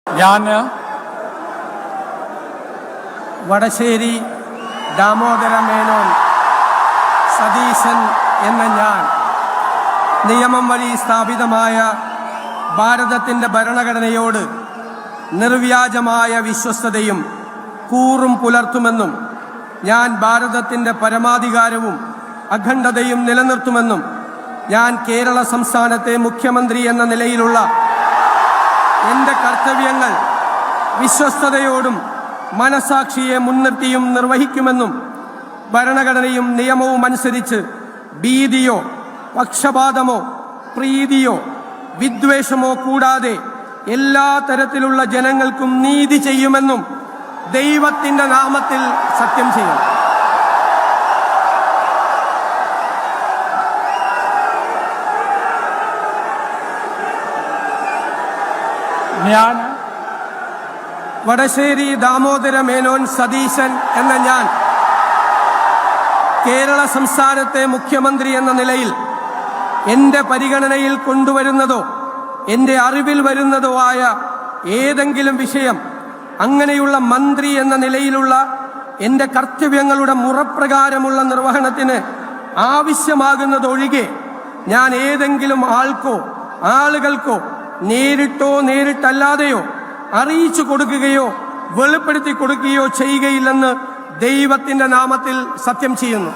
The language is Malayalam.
ഞാൻ വടശ്ശേരി ദാമോദര മേനോൻ സതീശൻ എന്ന ഞാൻ നിയമം വഴി സ്ഥാപിതമായ ഭാരതത്തിൻ്റെ ഭരണഘടനയോട് നിർവ്യാജമായ വിശ്വസ്തതയും കൂറും പുലർത്തുമെന്നും ഞാൻ ഭാരതത്തിൻ്റെ പരമാധികാരവും അഖണ്ഡതയും നിലനിർത്തുമെന്നും ഞാൻ കേരള സംസ്ഥാനത്തെ മുഖ്യമന്ത്രി എന്ന നിലയിലുള്ള എൻ്റെ കർത്തവ്യങ്ങൾ വിശ്വസ്തയോടും മനസാക്ഷിയെ മുൻനിർത്തിയും നിർവഹിക്കുമെന്നും ഭരണഘടനയും നിയമവും അനുസരിച്ച് ഭീതിയോ പക്ഷപാതമോ പ്രീതിയോ വിദ്വേഷമോ കൂടാതെ എല്ലാ തരത്തിലുള്ള ജനങ്ങൾക്കും നീതി ചെയ്യുമെന്നും ദൈവത്തിൻ്റെ നാമത്തിൽ സത്യം ചെയ്യും. ഞാൻ വടശ്ശേരി ദാമോദര മേനോൻ സതീശൻ എന്ന ഞാൻ കേരള സംസ്ഥാനത്തെ മുഖ്യമന്ത്രി എന്ന നിലയിൽ എൻ്റെ പരിഗണനയിൽ കൊണ്ടുവരുന്നതോ എൻ്റെ അറിവിൽ വരുന്നതോ ആയ ഏതെങ്കിലും വിഷയം അങ്ങനെയുള്ള മന്ത്രി എന്ന നിലയിലുള്ള എൻ്റെ കർത്തവ്യങ്ങളുടെ മുറപ്രകാരമുള്ള നിർവഹണത്തിന് ആവശ്യമാകുന്നതൊഴികെ ഞാൻ ഏതെങ്കിലും ആൾക്കോ ആളുകൾക്കോ നേരിട്ടോ നേരിട്ടല്ലാതെയോ അറിയിച്ചു കൊടുക്കുകയോ വെളിപ്പെടുത്തി കൊടുക്കുകയോ ചെയ്യുകയില്ലെന്ന് ദൈവത്തിൻ്റെ നാമത്തിൽ സത്യം ചെയ്യുന്നു.